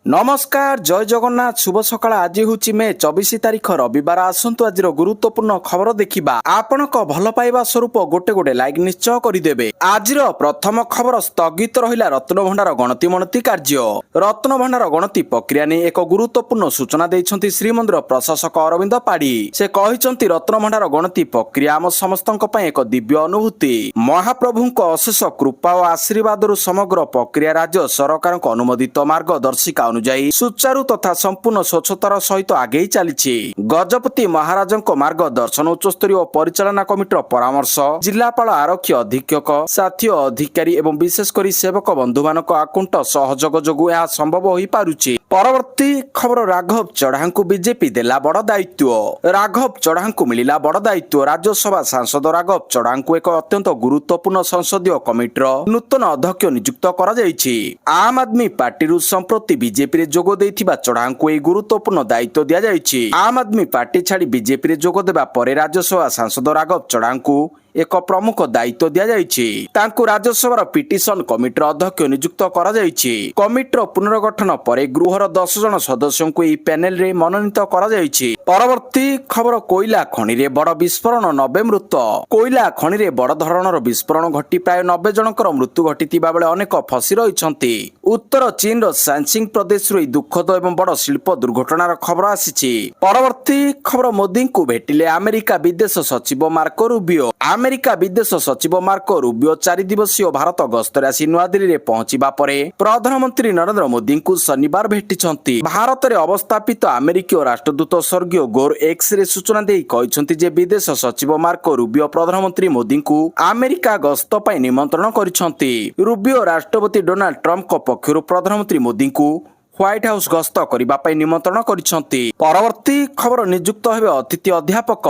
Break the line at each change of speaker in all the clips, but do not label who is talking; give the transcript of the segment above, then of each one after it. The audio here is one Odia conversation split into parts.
नमस्कार जय जगन्नाथ शुभ सकाळ। आज हूँ मे 24 तारिख रविवार। आसतु आज गुरुत्वपूर्ण खबर देखा। आपण भल पाइबा स्वरूप गोटे गोटे लाइक निश्चय करदे। आज प्रथम खबर स्थगित रहा रत्न भंडार गणति मणति कार्य। रत्न भंडार गणति प्रक्रिया नहीं एक गुरुत्वपूर्ण सूचना देइछन्ति श्रीमंदिर प्रशासक अरविंद पाढ़ी। से कहिसन्ति रत्न भंडार गणति प्रक्रिया आम समस्तक पई एक दिव्य अनुभूति। महाप्रभुक अशेष कृपा और आशीर्वाद समग्र प्रक्रिया राज्य सरकार अनुमोदित मार्गदर्शिका अनुजाई सुचारू तथा संपूर्ण स्वच्छतार सहित आगे चली। गजपति महाराजक मार्गदर्शन उच्चस्तरीय परिचालना कमिटर परामर्श जिलापाल आरक्षी अधीक्षक साथी अधिकारी एवं विशेषकर सेवक बंधु मान आकुंठ सहयोग जोगु यह संभव हो पारुछि। परवर्ती खबर राघव चढ़ा को बीजेपी देला बड़ दायित्व। राघव चढ़ा को मिला बड़ दायित्व। राज्यसभा सांसद राघव चढ़ा को एक अत्यंत गुरुत्वपूर्ण संसदीय कमिटर नूतन अध्यक्ष नियुक्त करा जायछि। आम आदमी पार्टी संप्रति बीजेपी रे जोग देथिबा चढ़ा को एक गुरुत्वपूर्ण दायित्व दिया जायछि। आम आदमी पार्टी छाड़ी बीजेपी रे जोग देबा परे राज्यसभा सांसद राघव चढ़ा को एक प्रमुख दायित्व दिया जायछि। तांकु राज्यसभा पिटिशन कमिटर अध्यक्ष नियुक्त करा जायछि। कमिटर पुनर्गठन परे गृहर 10 जन सदस्यों को ई पैनेल रे मनोनीत करा जायछि। परवर्ती खबर कोयला खनि रे बड़ विस्फोरण 90 मृत। कोयला खनि रे बड़ धरणर विस्फोरण घटी प्राय 90 जनकर मृत्यु घटितिबा बेले अनेक फसी रहिछन्ति। उत्तर चीन रो शानसिंग प्रदेश रो दुखद एवं बड़ शिल्प दुर्घटनार खबर आसीछि। परवर्ती खबर मोदी को भेटिले अमेरिका विदेश सचिव मार्को रूबियो। अमेरिका विदेश सचिव मार्को रूबियो 4 दिवसीय भारत गस्तरे आसी नुआदिल्ली रे पहुंचीबा परे प्रधानमंत्री नरेंद्र मोदी को शनिवार भेटिछन्ति। भारत रे अवस्थापित अमेरिकीय राष्ट्रदूत स्वर्गीय गोर एक्स रे सूचना देई कहिसन्ति जे विदेश सचिव मार्को रूबियो प्रधानमंत्री मोदी को अमेरिका गस्त पई निमंत्रण करिसन्ति। रूबियो राष्ट्रपति डोनाल्ड ट्रम्प को पक्षरु प्रधानमंत्री मोदी को व्हाइट हाउस गस्त करिबा पई निमंत्रण करिसन्ति। परवर्ती खबर नियुक्त हेबे अतिथि अध्यापक।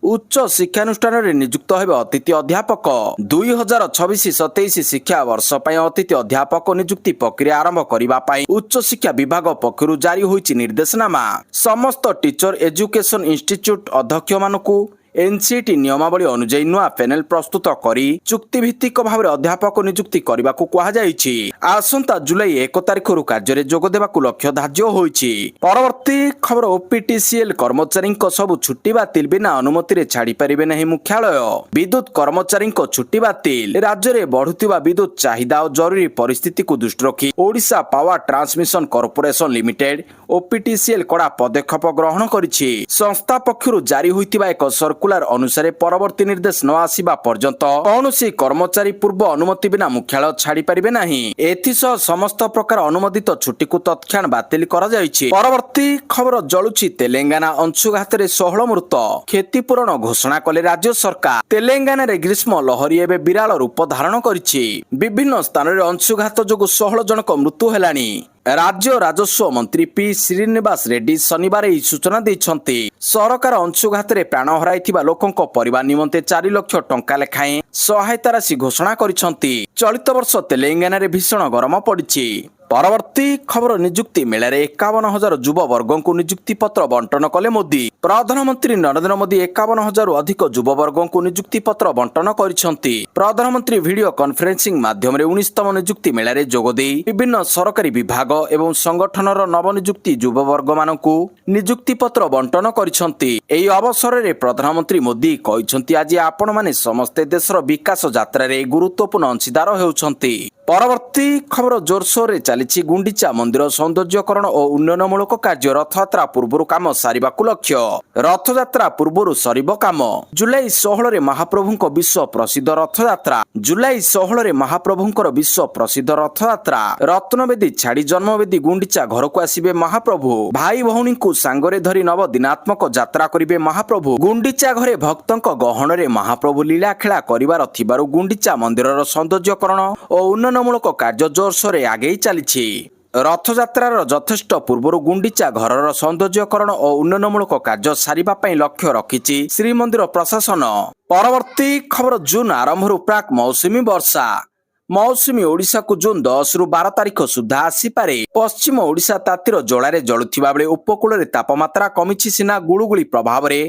उच्च शिक्षानुष्ठान रे नियुक्त हेबे अतिथि अध्यापक। 2026-27 शिक्षा वर्ष पई अतिथि अध्यापक नियुक्ति प्रक्रिया आरंभ करिबा पई उच्च शिक्षा विभाग पक्षरु जारी होईछि निर्देशनामा। समस्त टीचर एजुकेशन इंस्टीट्यूट अध्यक्ष मानकु एनसीटी नियमावली अनुଯାୟୀ नुआ पैनेल प्रस्तुत करी चुक्ति भित्तिक भाव अध्यापक नियुक्ति करने को कहा जायछि। आसंता जुलाई 1 तारिख रु कार्य जोग देबाकु लक्ष्य धार्य होईछि। परवर्ती खबर ओपीटीसीएल कर्मचारी सब छुट्टी बातिल बिना अनुमति रे छाड़ी परिबे नहीं मुख्यालय। विद्युत कर्मचारी छुट्टी बातिल। राज्य में बढ़ुतिबा विद्युत चाहिदा और जरूरी परिस्थिति को दृष्टि रखी Odisha power transmission corporation limited OPTCL कड़ा पदक्षेप ग्रहण करिछि। संस्था पक्षरु जारी होइतिबा एक सर्कुलर अनुसार परवर्ती निर्देश न आसीबा पर्यंत कौनसी कर्मचारी पूर्व अनुमति बिना मुख्यालय छाड़ी परिबे नहीं। एथिसह समस्त प्रकार अनुमोदित छुट्टी को तत्क्षण बातिल करा जायछि। परवर्ती खबर जलुछि तेलंगाना अंशुघात रे 16 मृत। क्षतिपूरण घोषणा कले राज्य सरकार। तेलंगाना रे ग्रीष्म लहरी एबे विराल रूप धारण करिछि। विभिन्न स्थान रे अंशुघात जोगु 16 जनक मृत्यु हेलानी। राज्य राजस्व मंत्री पी श्रीनिवास रेड्डी शनिवार यह सूचना देइछन्ति। सरकार अंशुघात रे प्राण हराइथिबा लोकंक परिवार निमंते 4 लाख टंका लेखाएं सहायता राशि घोषणा करिसन्ति। चलित वर्ष तेलंगाना रे भीषण गरम पड़िछि। परवर्ती खबर नियुक्ति मेला रे 51,000 युवा वर्ग को नियुक्ति पत्र बंटन कले मोदी। प्रधानमंत्री नरेंद्र मोदी 51,000 अधिक युवा वर्ग को नियुक्ति पत्र बंटन करिसन्ति। प्रधानमंत्री वीडियो कॉन्फ्रेंसिंग माध्यम रे 19तम नियुक्ति मेला रे जोग देई विभिन्न सरकारी विभाग एवं संगठनर नवनियुक्ति युवा वर्ग मानकु नियुक्ति पत्र बंटन करिसन्ति। एही अवसर रे प्रधानमंत्री मोदी कहिसन्ति आज आपण माने समस्त देशर विकास यात्रा रे गुरुत्वपूर्ण अंशीदार हेउछन्ति। परवर्ती खबर जोरसोर रे चली गुंडीचा मंदिर सौंदर्यकरण और उन्नयनमूलक कार्य रथयात्रा पूर्व काम सारिबाकु लक्ष्य। रथयात्रा पूर्व सरिब काम। जुलाई 16 रे महाप्रभुंक विश्व प्रसिद्ध रथयात्रा। जुलाई 16 रे महाप्रभुंकर विश्व प्रसिद्ध रथयात्रा। रत्नवेदी छाड़ी जन्मवेदी गुंडीचा घर को आसीबे महाप्रभु। भाई भौणी को सांगरे धरी नव दिनात्मक यात्रा करिबे महाप्रभु। गुंडीचा घरे भक्तंक गहण रे महाप्रभु लीला खेला करिवार थिबारु गुंडीचा मंदिरर सौंदर्यकरण और उन्नयनमूलक कार्य जोरसोर रे आगे चली। रथयात्रार यथेष्ट पूर्व गुंडीचा घरर सौंदर्यकरण और उन्नयनमूलक कार्य सारिबा पई लक्ष्य रखिछि श्रीमंदिर प्रशासन। परवर्ती खबर जून आरंभ प्राक मौसुमी वर्षा। मौसुमी ओडिशा को जून 10 रु 12 तारिख सुधा आसीपारे। पश्चिम ओडिशा तातीर जलारे जलुथिबा बेले उपकूल रे तापमात्रा कमिछि सिना गुळुगुळी प्रभाव रे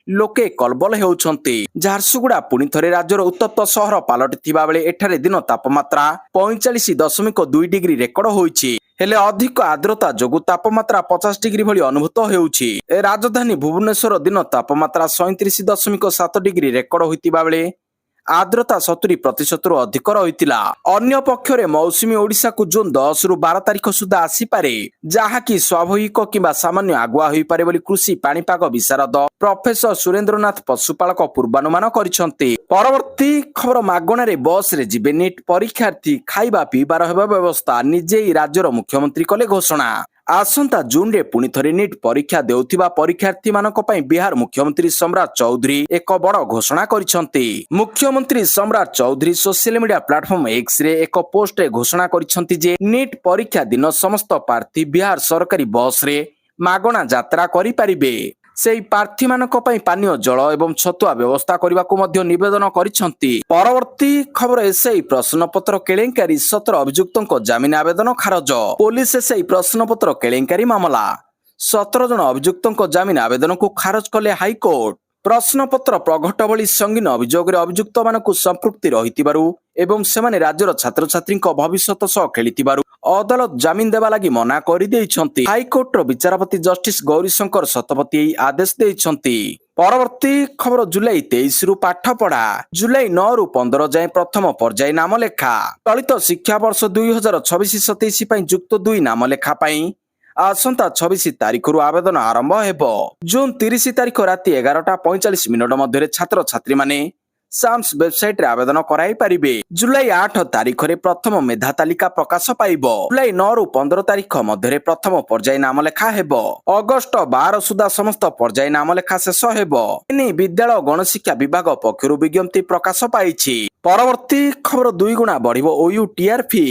लोके कलबल हेउछन्ति। झारसुगुड़ा पुणी थरे राज्यर उत्तप्त सहर पालटिथिबा बेले एठारे दिन तापमात्रा 45.2 डिग्री रेकर्ड होईछि। ହେଲେ ଅଧିକ ଆର୍ଦ୍ରତା ଯୋଗୁଁ ତାପମାତ୍ରା 50 ଡିଗ୍ରୀ ଭଳି ଅନୁଭୂତ ହେଉଛି। ରାଜଧାନୀ ଭୁବନେଶ୍ୱର ଦିନ ତାପମାତ୍ରା 37.7 ଡିଗ୍ରୀ ରେକର୍ଡ ହୋଇଥିବା ବେଳେ ଆର୍ଦ୍ରତା 70% ଅଧିକ ରହିଥିଲା। ଅନ୍ୟ ପକ୍ଷରେ ମୌସୁମୀ ଓଡ଼ିଶାକୁ ଜୁନ୍ 10ରୁ 12 ତାରିଖ ସୁଦ୍ଧା ଆସିପାରେ, ଯାହାକି ସ୍ୱାଭାବିକ କିମ୍ବା ସାମାନ୍ୟ ଆଗୁଆ ହୋଇପାରେ ବୋଲି କୃଷି ପାଣିପାଗ ବିଶାରଦ ପ୍ରଫେସର ସୁରେନ୍ଦ୍ରନାଥ ପଶୁପାଳକ ପୂର୍ବାନୁମାନ କରିଛନ୍ତି। ପରବର୍ତ୍ତୀ ଖବର, ମାଗଣାରେ ବସ୍ରେ ଯିବେ ନିଟ୍ ପରୀକ୍ଷାର୍ଥୀ, ଖାଇବା ପିଇବାର ହେବ ବ୍ୟବସ୍ଥା, ନିଜେଇ ରାଜ୍ୟର ମୁଖ୍ୟମନ୍ତ୍ରୀ କଲେ ଘୋଷଣା। ଆସନ୍ତା ଜୁନରେ ପୁଣି ଥରେ ନିଟ୍ ପରୀକ୍ଷା ଦେଉଥିବା ପରୀକ୍ଷାର୍ଥୀମାନଙ୍କ ପାଇଁ ବିହାର ମୁଖ୍ୟମନ୍ତ୍ରୀ ସମ୍ରାଟ ଚୌଧୁରୀ ଏକ ବଡ଼ ଘୋଷଣା କରିଛନ୍ତି। ମୁଖ୍ୟମନ୍ତ୍ରୀ Samrat Chaudhary social media platform ଏକ୍ସରେ ଏକ ପୋଷ୍ଟରେ ଘୋଷଣା କରିଛନ୍ତି ଯେ ନିଟ୍ ପରୀକ୍ଷା ଦିନ ସମସ୍ତ ପ୍ରାର୍ଥୀ ବିହାର ସରକାରୀ ବସ୍ରେ ମାଗଣା ଯାତ୍ରା କରିପାରିବେ। ସେହି ପ୍ରାର୍ଥୀମାନଙ୍କ ପାଇଁ ପାନୀୟ ଜଳ ଏବଂ ଛତୁଆ ବ୍ୟବସ୍ଥା କରିବାକୁ ମଧ୍ୟ ନିବେଦନ କରିଛନ୍ତି। ପରବର୍ତ୍ତୀ ଖବର, ଏସ୍ଆଇ ପ୍ରଶ୍ନପତ୍ର କେଳେଙ୍କାରୀ, 17 ଅଭିଯୁକ୍ତଙ୍କ ଜାମିନ ଆବେଦନ ଖାରଜ। ପୋଲିସ ଏସ୍ଆଇ ପ୍ରଶ୍ନପତ୍ର କେଳେଙ୍କାରୀ ମାମଲା 17 ଜଣ ଅଭିଯୁକ୍ତଙ୍କ ଜାମିନ ଆବେଦନକୁ ଖାରଜ କଲେ ହାଇକୋର୍ଟ। ପ୍ରଶ୍ନପତ୍ର ପ୍ରଘଟ ଭଳି ସଙ୍ଗୀନ ଅଭିଯୋଗରେ ଅଭିଯୁକ୍ତମାନଙ୍କୁ ସମ୍ପୃକ୍ତି ରହିଥିବାରୁ ଏବଂ ସେମାନେ ରାଜ୍ୟର ଛାତ୍ରଛାତ୍ରୀଙ୍କ ଭବିଷ୍ୟତ ସହ ଖେଳିଥିବାରୁ ଅଦାଲତ ଜାମିନ ଦେବା ଲାଗି ମନା କରିଦେଇଛନ୍ତି। ହାଇକୋର୍ଟର ବିଚାରପତି ଜଷ୍ଟିସ ଗୌରୀଶଙ୍କର ଶତପଥୀ ଏହି ଆଦେଶ ଦେଇଛନ୍ତି। ପରବର୍ତ୍ତୀ ଖବର, ଜୁଲାଇ 23ରୁ ପାଠପଢା, ଜୁଲାଇ 9ରୁ 15 ଯାଏଁ ପ୍ରଥମ ପର୍ଯ୍ୟାୟ ନାମଲେଖା। ଚଳିତ ଶିକ୍ଷାବର୍ଷ 2026-27 ପାଇଁ ଯୁକ୍ତ 2 ନାମଲେଖା ପାଇଁ ଆସନ୍ତା 26 ତାରିଖରୁ ଆବେଦନ ଆରମ୍ଭ ହେବ। ଜୁନ୍ 30 ତାରିଖ ରାତି 11:45 ମଧ୍ୟରେ ଛାତ୍ରଛାତ୍ରୀମାନେ ସାମ୍ସ ୱେବସାଇଟରେ ଆବେଦନ କରାଇ ପାରିବେ। ଜୁଲାଇ 8 ତାରିଖରେ ପ୍ରଥମ ମେଧା ତାଲିକା ପ୍ରକାଶ ପାଇବ। ଜୁଲାଇ 9ରୁ 15 ତାରିଖ ମଧ୍ୟରେ ପ୍ରଥମ ପର୍ଯ୍ୟାୟ ନାମଲେଖା ହେବ। ଅଗଷ୍ଟ 12 ସୁଦ୍ଧା ସମସ୍ତ ପର୍ଯ୍ୟାୟ ନାମଲେଖା ଶେଷ ହେବ। ଏନେଇ ବିଦ୍ୟାଳୟ ଗଣଶିକ୍ଷା ବିଭାଗ ପକ୍ଷରୁ ବିଜ୍ଞପ୍ତି ପ୍ରକାଶ ପାଇଛି। ପରବର୍ତ୍ତୀ ଖବର, 2 ଗୁଣା ବଢିବ OUTR ଫି।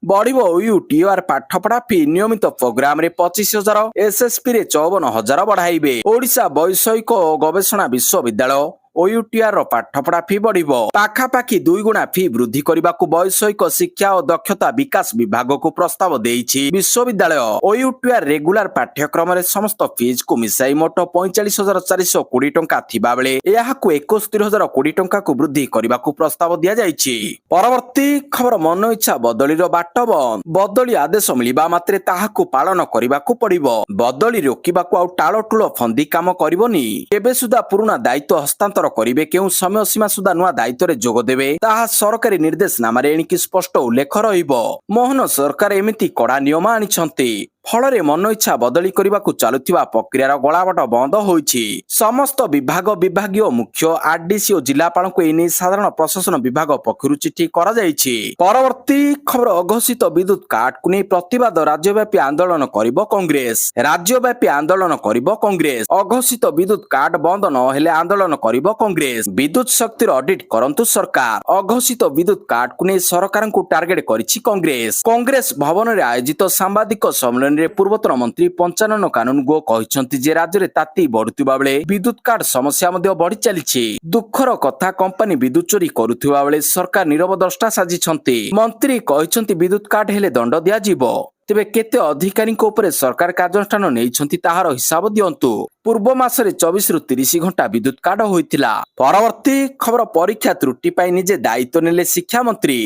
ବଢିବ OUTR ପାଠପଢା ଫି। ନିୟମିତ ପ୍ରୋଗ୍ରାମରେ 25,000, SSPରେ 54,000 ବଢାଇବେ। ଓଡ଼ିଶା ବୈଷୟିକ ଓ ଗବେଷଣା ବିଶ୍ୱବିଦ୍ୟାଳୟ OUTR ର ପାଠପଢା ଫି ବଢିବ। ପାଖାପାଖି 2 ଗୁଣା ଫି ବୃଦ୍ଧି କରିବାକୁ ବୈଷୟିକ ଶିକ୍ଷା ଓ ଦକ୍ଷତା ବିକାଶ ବିଭାଗକୁ ପ୍ରସ୍ତାବ ଦେଇଛି ବିଶ୍ୱବିଦ୍ୟାଳୟ। OUTR ରେଗୁଲାର ପାଠ୍ୟକ୍ରମରେ ସମସ୍ତ ଫିଜ୍କୁ ମିଶାଇ ମୋଟ 45,420 ଟଙ୍କା ଥିବାବେଳେ ଏହାକୁ 71,020 ଟଙ୍କାକୁ ବୃଦ୍ଧି କରିବାକୁ ପ୍ରସ୍ତାବ ଦିଆଯାଇଛି। ପରବର୍ତ୍ତୀ ଖବର, ମନ ଇଚ୍ଛା ବଦଳିର ବାଟ ବନ୍ଦ। ବଦଳି ଆଦେଶ ମିଳିବା ମାତ୍ରେ ତାହାକୁ ପାଳନ କରିବାକୁ ପଡିବ। ବଦଳି ରୋକିବାକୁ ଆଉ ଟାଳଟୁଳ ଫନ୍ଦି କାମ କରିବନି। କେବେ ସୁଦ୍ଧା ପୁରୁଣା ଦାୟିତ୍ୱ ହସ୍ତାନ୍ତର କରିବେ, କେଉଁ ସମୟ ସୀମା ସୁଦ୍ଧା ନୂଆ ଦାୟିତ୍ୱରେ ଯୋଗ ଦେବେ, ତାହା ସରକାରୀ ନିର୍ଦ୍ଦେଶନାମାରେ ଏଣିକି ସ୍ପଷ୍ଟ ଉଲ୍ଲେଖ ରହିବ। ମୋହନ ସରକାର ଏମିତି କଡା ନିୟମ ଆଣିଛନ୍ତି, ଫଳରେ ମନ ଇଚ୍ଛା ବଦଳି କରିବାକୁ ଚାଲୁଥିବା ପ୍ରକ୍ରିୟାର ଗଳାବାଟ ବନ୍ଦ ହୋଇଛି। ସମସ୍ତ ବିଭାଗୀୟ ମୁଖ୍ୟ, ଆରଡିସି ଓ ଜିଲ୍ଲାପାଳଙ୍କୁ ଏନେଇ ସାଧାରଣ ପ୍ରଶାସନ ବିଭାଗ ପକ୍ଷରୁ ଚିଠି କରାଯାଇଛି। ପରବର୍ତ୍ତୀ ଖବର, ଅଘୋଷିତ ବିଦ୍ୟୁତ କାଟକୁ ନେଇ ପ୍ରତିବାଦ, ରାଜ୍ୟବ୍ୟାପୀ ଆନ୍ଦୋଳନ କରିବ କଂଗ୍ରେସ। ରାଜ୍ୟବ୍ୟାପୀ ଆନ୍ଦୋଳନ କରିବ କଂଗ୍ରେସ। ଅଘୋଷିତ ବିଦ୍ୟୁତ କାଟ ବନ୍ଦ ନ ହେଲେ ଆନ୍ଦୋଳନ କରିବ କଂଗ୍ରେସ। ବିଦ୍ୟୁତ ଶକ୍ତିର ଅଡିଟ୍ କରନ୍ତୁ ସରକାର। ଅଘୋଷିତ ବିଦ୍ୟୁତ କାଟକୁ ନେଇ ସରକାରଙ୍କୁ ଟାର୍ଗେଟ କରିଛି କଂଗ୍ରେସ। କଂଗ୍ରେସ ଭବନରେ ଆୟୋଜିତ ସାମ୍ବାଦିକ ସମ୍ମିଳନୀରେ ପୂର୍ବତନ ମନ୍ତ୍ରୀ ପଞ୍ଚାନନ କାନୁନଗୋ କହିଛନ୍ତି ଯେ ରାଜ୍ୟରେ ତାତି ବଢୁଥିବା ବେଳେ ବିଦ୍ୟୁତ କାଟ ସମସ୍ୟା ମଧ୍ୟ ବଢି ଚାଲିଛି। ଦୁଃଖର କଥା, କମ୍ପାନୀ ବିଦ୍ୟୁତ ଚୋରି କରୁଥିବା ବେଳେ ସରକାର ନୀରବ ଦ୍ରଷ୍ଟା ସାଜିଛନ୍ତି। ମନ୍ତ୍ରୀ କହିଛନ୍ତି ବିଦ୍ୟୁତ କାଟ ହେଲେ ଦଣ୍ଡ ଦିଆଯିବ। ତେବେ କେତେ ଅଧିକାରୀଙ୍କ ଉପରେ ସରକାର କାର୍ଯ୍ୟାନୁଷ୍ଠାନ ନେଇଛନ୍ତି ତାହାର ହିସାବ ଦିଅନ୍ତୁ। ପୂର୍ବ ମାସରେ 24ରୁ 30 ଘଣ୍ଟା ବିଦ୍ୟୁତ କାଟ ହୋଇଥିଲା। ପରବର୍ତ୍ତୀ ଖବର, ପରୀକ୍ଷା ତ୍ରୁଟି ପାଇଁ ନିଜେ ଦାୟିତ୍ୱ ନେଲେ ଶିକ୍ଷାମନ୍ତ୍ରୀ,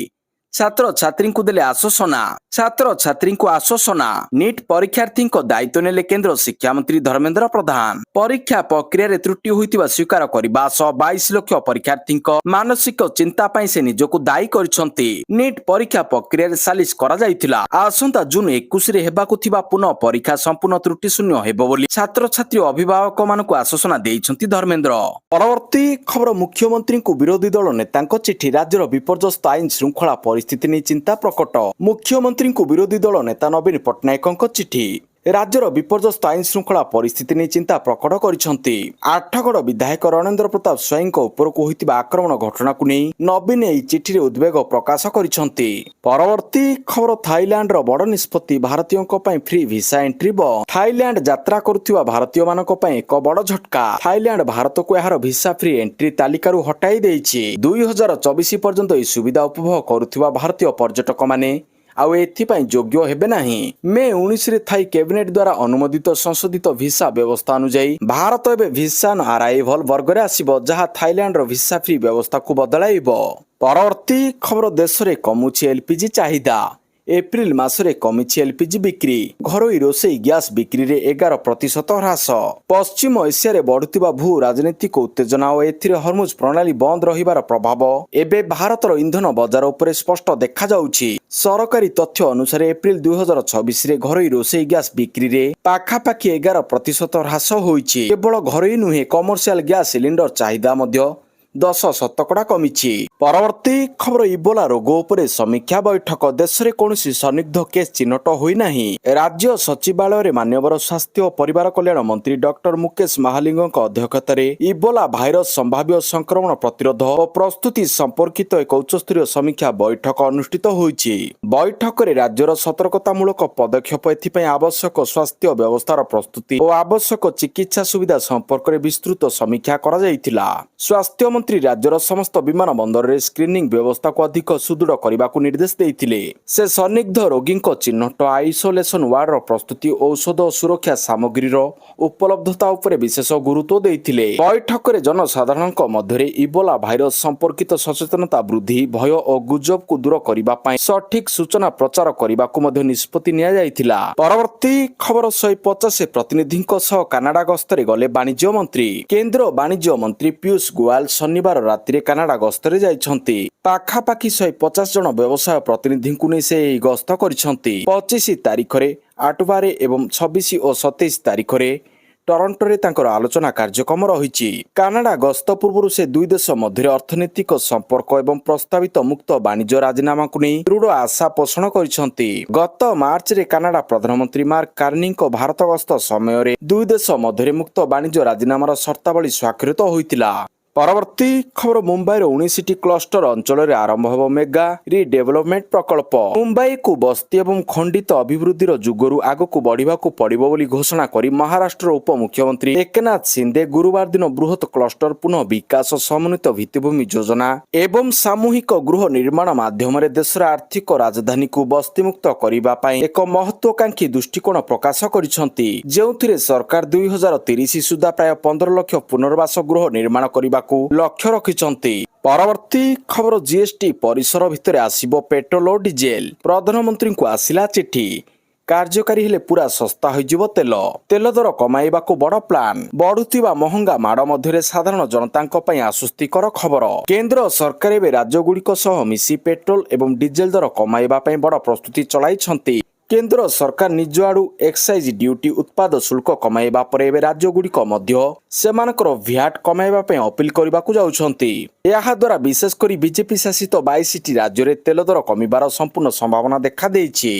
ଛାତ୍ରଛାତ୍ରୀଙ୍କୁ ଦେଲେ ଆଶ୍ୱାସନା। ଛାତ୍ରଛାତ୍ରୀଙ୍କୁ ଆଶ୍ୱାସନା। ନିଟ୍ ପରୀକ୍ଷାର୍ଥୀଙ୍କ ଦାୟିତ୍ୱ ନେଲେ କେନ୍ଦ୍ର ଶିକ୍ଷାମନ୍ତ୍ରୀ ଧର୍ମେନ୍ଦ୍ର ପ୍ରଧାନ। ପରୀକ୍ଷା ପ୍ରକ୍ରିୟାରେ ତ୍ରୁଟି ହୋଇଥିବା ସ୍ୱୀକାର କରିବା ସହ 22 ଲକ୍ଷ ପରୀକ୍ଷାର୍ଥୀଙ୍କ ମାନସିକ ଚିନ୍ତା ପାଇଁ ସେ ନିଜକୁ ଦାୟୀ କରିଛନ୍ତି। ନିଟ୍ ପରୀକ୍ଷା ପ୍ରକ୍ରିୟାରେ ସାଲିସ କରାଯାଇଥିଲା। ଆସନ୍ତା ଜୁନ୍ 21ରେ ହେବାକୁ ଥିବା ପୁନଃ ପରୀକ୍ଷା ସମ୍ପୂର୍ଣ୍ଣ ତ୍ରୁଟି ଶୂନ୍ୟ ହେବ ବୋଲି ଛାତ୍ରଛାତ୍ରୀ ଓ ଅଭିଭାବକମାନଙ୍କୁ ଆଶ୍ୱାସନା ଦେଇଛନ୍ତି ଧର୍ମେନ୍ଦ୍ର। ପରବର୍ତ୍ତୀ ଖବର, ମୁଖ୍ୟମନ୍ତ୍ରୀଙ୍କୁ ବିରୋଧୀ ଦଳ ନେତାଙ୍କ ଚିଠି। ରାଜ୍ୟର ବିପର୍ଯ୍ୟସ୍ତ ଆଇନ ଶୃଙ୍ଖଳା ପରିସ୍ଥିତି ନେଇ ଚିନ୍ତା ପ୍ରକଟ। ମୁଖ୍ୟମନ୍ତ୍ରୀଙ୍କୁ ବିରୋଧୀ ଦଳ ନେତା ନବୀନ ପଟ୍ଟନାୟକଙ୍କ ଚିଠି। ରାଜ୍ୟର ବିପର୍ଯ୍ୟସ୍ତ ଆଇନ ଶୃଙ୍ଖଳା ପରିସ୍ଥିତି ନେଇ ଚିନ୍ତା ପ୍ରକଟ କରିଛନ୍ତି। ଆଠଗଡ଼ ବିଧାୟକ ରଣେନ୍ଦ୍ର ପ୍ରତାପ ସ୍ୱାଇଁଙ୍କ ଉପରକୁ ହୋଇଥିବା ଆକ୍ରମଣ ଘଟଣାକୁ ନେଇ ନବୀନ ଏହି ଚିଠିରେ ଉଦ୍ବେଗ ପ୍ରକାଶ କରିଛନ୍ତି। ପରବର୍ତ୍ତୀ ଖବର, ଥାଇଲାଣ୍ଡର ବଡ଼ ନିଷ୍ପତ୍ତି, ଭାରତୀୟଙ୍କ ପାଇଁ ଫ୍ରି ଭିସା ଏଣ୍ଟ୍ରି ବନ୍ଦ। ଥାଇଲାଣ୍ଡ ଯାତ୍ରା କରୁଥିବା ଭାରତୀୟମାନଙ୍କ ପାଇଁ ଏକ ବଡ଼ ଝଟକା। ଥାଇଲାଣ୍ଡ ଭାରତକୁ ଏହାର ଭିସା ଫ୍ରି ଏଣ୍ଟ୍ରି ତାଲିକାରୁ ହଟାଇ ଦେଇଛି। 2024 ପର୍ଯ୍ୟନ୍ତ ଏହି ସୁବିଧା ଉପଭୋଗ କରୁଥିବା ଭାରତୀୟ ପର୍ଯ୍ୟଟକମାନେ ଆଉ ଏଥିପାଇଁ ଯୋଗ୍ୟ ହେବେ ନାହିଁ। ମେ 19ରେ ଥାଇ କ୍ୟାବିନେଟ ଦ୍ୱାରା ଅନୁମୋଦିତ ସଂଶୋଧିତ ଭିସା ବ୍ୟବସ୍ଥା ଅନୁଯାୟୀ ଭାରତ ଏବେ ଭିସା ଅନ୍ ଆରାଇଭଲ ବର୍ଗରେ ଆସିବ, ଯାହା ଥାଇଲାଣ୍ଡର ଭିସା ଫ୍ରି ବ୍ୟବସ୍ଥାକୁ ବଦଳାଇବ। ପରବର୍ତ୍ତୀ ଖବର, ଦେଶରେ କମୁଛି ଏଲପିଜି ଚାହିଦା। ଏପ୍ରିଲ ମାସରେ କମିଛି ଏଲପିଜି ବିକ୍ରି। ଘରୋଇ ରୋଷେଇ ଗ୍ୟାସ୍ ବିକ୍ରିରେ 11% ହ୍ରାସ। ପଶ୍ଚିମ ଏସିଆରେ ବଢୁଥିବା ଭୂ ରାଜନୈତିକ ଉତ୍ତେଜନା ଓ ଏଥିରେ ହରମୁଜ ପ୍ରଣାଳୀ ବନ୍ଦ ରହିବାର ପ୍ରଭାବ ଏବେ ଭାରତର ଇନ୍ଧନ ବଜାର ଉପରେ ସ୍ପଷ୍ଟ ଦେଖାଯାଉଛି। ସରକାରୀ ତଥ୍ୟ ଅନୁସାରେ ଏପ୍ରିଲ 2024ରେ ଘରୋଇ ରୋଷେଇ ଗ୍ୟାସ୍ ବିକ୍ରିରେ ପାଖାପାଖି 11% ହ୍ରାସ ହୋଇଛି। କେବଳ ଘରୋଇ ନୁହେଁ, କମର୍ସିଆଲ ଗ୍ୟାସ୍ ସିଲିଣ୍ଡର ଚାହିଦା ମଧ୍ୟ 10% କମିଛି। ପରବର୍ତ୍ତୀ ଖବର, ଇବୋଲା ରୋଗ ଉପରେ ସମୀକ୍ଷା ବୈଠକ। ଦେଶରେ କୌଣସି ସନ୍ଦିଗ୍ଧ କେସ୍ ଚିହ୍ନଟ ହୋଇନାହିଁ। ରାଜ୍ୟ ସଚିବାଳୟରେ ମାନ୍ୟବର ସ୍ୱାସ୍ଥ୍ୟ ଓ ପରିବାର କଲ୍ୟାଣ ମନ୍ତ୍ରୀ ଡକ୍ଟର ମୁକେଶ ମହାଲିଙ୍ଗଙ୍କ ଅଧ୍ୟକ୍ଷତାରେ ଇବୋଲା ଭାଇରସ ସମ୍ଭାବ୍ୟ ସଂକ୍ରମଣ ପ୍ରତିରୋଧ ଓ ପ୍ରସ୍ତୁତି ସମ୍ପର୍କିତ ଏକ ଉଚ୍ଚସ୍ତରୀୟ ସମୀକ୍ଷା ବୈଠକ ଅନୁଷ୍ଠିତ ହୋଇଛି। ବୈଠକରେ ରାଜ୍ୟର ସତର୍କତାମୂଳକ ପଦକ୍ଷେପ, ଏଥିପାଇଁ ଆବଶ୍ୟକ ସ୍ୱାସ୍ଥ୍ୟ ବ୍ୟବସ୍ଥାର ପ୍ରସ୍ତୁତି ଓ ଆବଶ୍ୟକ ଚିକିତ୍ସା ସୁବିଧା ସମ୍ପର୍କରେ ବିସ୍ତୃତ ସମୀକ୍ଷା କରାଯାଇଥିଲା। ସ୍ୱାସ୍ଥ୍ୟ ମନ୍ତ୍ରୀ ରାଜ୍ୟର ସମସ୍ତ ବିମାନ ବନ୍ଦରରେ ସ୍କ୍ରିନିଂ ବ୍ୟବସ୍ଥାକୁ ଅଧିକ ସୁଦୃଢ଼ କରିବାକୁ ନିର୍ଦ୍ଦେଶ ଦେଇଥିଲେ। ସେ ସନ୍ଦିଗ୍ଧ ରୋଗୀଙ୍କ ଚିହ୍ନଟ, ଆଇସୋଲେସନ ୱାର୍ଡର ପ୍ରସ୍ତୁତି, ଔଷଧ ଓ ସୁରକ୍ଷା ସାମଗ୍ରୀର ଉପଲବ୍ଧତା ଉପରେ ବିଶେଷ ଗୁରୁତ୍ୱ ଦେଇଥିଲେ। ବୈଠକରେ ଜନସାଧାରଣଙ୍କ ମଧ୍ୟରେ ଇବୋଲା ଭାଇରସ ସମ୍ପର୍କିତ ସଚେତନତା ବୃଦ୍ଧି, ଭୟ ଓ ଗୁଜବକୁ ଦୂର କରିବା ପାଇଁ ସଠିକ ସୂଚନା ପ୍ରଚାର କରିବାକୁ ମଧ୍ୟ ନିଷ୍ପତ୍ତି ନିଆଯାଇଥିଲା। ପରବର୍ତ୍ତୀ ଖବର, 150 ପ୍ରତିନିଧିଙ୍କ ସହ କାନାଡା ଗସ୍ତରେ ଗଲେ ବାଣିଜ୍ୟ ମନ୍ତ୍ରୀ। କେନ୍ଦ୍ର ବାଣିଜ୍ୟ ମନ୍ତ୍ରୀ ପୀୟୁଷ ଗୋୟଲ ଶନିବାର ରାତିରେ କାନାଡା ଗସ୍ତରେ ଯାଇଛନ୍ତି। ପାଖାପାଖି 150 ଜଣ ବ୍ୟବସାୟ ପ୍ରତିନିଧିଙ୍କୁ ନେଇ ସେ ଏହି ଗସ୍ତ କରିଛନ୍ତି। 25 ତାରିଖରେ ଅଟାୱାରେ ଏବଂ 26 ଓ 27 ତାରିଖରେ ଟରଣ୍ଟୋରେ ତାଙ୍କର ଆଲୋଚନା କାର୍ଯ୍ୟକ୍ରମ ରହିଛି। କାନାଡା ଗସ୍ତ ପୂର୍ବରୁ ସେ ଦୁଇ ଦେଶ ମଧ୍ୟରେ ଅର୍ଥନୈତିକ ସମ୍ପର୍କ ଏବଂ ପ୍ରସ୍ତାବିତ ମୁକ୍ତ ବାଣିଜ୍ୟ ରାଜିନାମାକୁ ନେଇ ଦୃଢ଼ ଆଶା ପୋଷଣ କରିଛନ୍ତି। ଗତ ମାର୍ଚ୍ଚରେ କାନାଡା ପ୍ରଧାନମନ୍ତ୍ରୀ ମାର୍କ କାର୍ନିଙ୍କ ଭାରତ ଗସ୍ତ ସମୟରେ ଦୁଇ ଦେଶ ମଧ୍ୟରେ ମୁକ୍ତ ବାଣିଜ୍ୟ ରାଜିନାମାର ସର୍ତ୍ତାବଳୀ ସ୍ୱାକ୍ଷରିତ ହୋଇଥିଲା। ପରବର୍ତ୍ତୀ ଖବର, ମୁମ୍ବାଇର 19ଟି କ୍ଲଷ୍ଟର ଅଞ୍ଚଳରେ ଆରମ୍ଭ ହେବ ମେଗା ରିଡେଭଲପମେଣ୍ଟ ପ୍ରକଳ୍ପ। ମୁମ୍ବାଇକୁ ବସ୍ତି ଏବଂ ଖଣ୍ଡିତ ଅଭିବୃଦ୍ଧିର ଯୁଗରୁ ଆଗକୁ ବଢିବାକୁ ପଡ଼ିବ ବୋଲି ଘୋଷଣା କରି ମହାରାଷ୍ଟ୍ର ଉପମୁଖ୍ୟମନ୍ତ୍ରୀ ଏକନାଥ ସିନ୍ଦେ ଗୁରୁବାର ଦିନ ବୃହତ କ୍ଲଷ୍ଟର ପୁନଃ ବିକାଶ, ସମନ୍ୱିତ ଭିତ୍ତିଭୂମି ଯୋଜନା ଏବଂ ସାମୂହିକ ଗୃହ ନିର୍ମାଣ ମାଧ୍ୟମରେ ଦେଶର ଆର୍ଥିକ ରାଜଧାନୀକୁ ବସ୍ତିମୁକ୍ତ କରିବା ପାଇଁ ଏକ ମହତ୍ୱାକାଂକ୍ଷୀ ଦୃଷ୍ଟିକୋଣ ପ୍ରକାଶ କରିଛନ୍ତି, ଯେଉଁଥିରେ ସରକାର 2030 ସୁଦ୍ଧା ପ୍ରାୟ 15 ଲକ୍ଷ ପୁନର୍ବାସ ଗୃହ ନିର୍ମାଣ କରିବାକୁ ଲକ୍ଷ୍ୟ ରଖିଛନ୍ତି। ପରବର୍ତ୍ତୀ ଖବର, ଜିଏସଟି ପରିସର ଭିତରେ ଆସିବ ପେଟ୍ରୋଲ ଓ ଡିଜେଲ। ପ୍ରଧାନମନ୍ତ୍ରୀଙ୍କୁ ଆସିଲା ଚିଠି। କାର୍ଯ୍ୟକାରୀ ହେଲେ ପୁରା ଶସ୍ତା ହୋଇଯିବ ତେଲ। ତେଲ ଦର କମାଇବାକୁ ବଡ଼ ପ୍ଲାନ। ବଢୁଥିବା ମହଙ୍ଗା ମାଡ଼ ମଧ୍ୟରେ ସାଧାରଣ ଜନତାଙ୍କ ପାଇଁ ଆଶ୍ୱସ୍ତିକର ଖବର। କେନ୍ଦ୍ର ସରକାର ଏବେ ରାଜ୍ୟଗୁଡ଼ିକ ସହ ମିଶି ପେଟ୍ରୋଲ ଏବଂ ଡିଜେଲ ଦର କମାଇବା ପାଇଁ ବଡ଼ ପ୍ରସ୍ତୁତି ଚଳାଇଛନ୍ତି। କେନ୍ଦ୍ର ସରକାର ନିଜ ଆଡୁ ଏକ୍ସାଇଜ ଡ୍ୟୁଟି ଉତ୍ପାଦ ଶୁଳ୍କ କମାଇବା ପରେ ଏବେ ରାଜ୍ୟଗୁଡ଼ିକ ମଧ୍ୟ ସେମାନଙ୍କର ଭ୍ୟାଟ୍ କମାଇବା ପାଇଁ ଅପିଲ କରିବାକୁ ଯାଉଛନ୍ତି। ଏହାଦ୍ୱାରା ବିଶେଷ କରି ବିଜେପି ଶାସିତ 22ଟି ରାଜ୍ୟରେ ତେଲ ଦର କମିବାର ସମ୍ପୂର୍ଣ୍ଣ ସମ୍ଭାବନା ଦେଖାଦେଇଛି।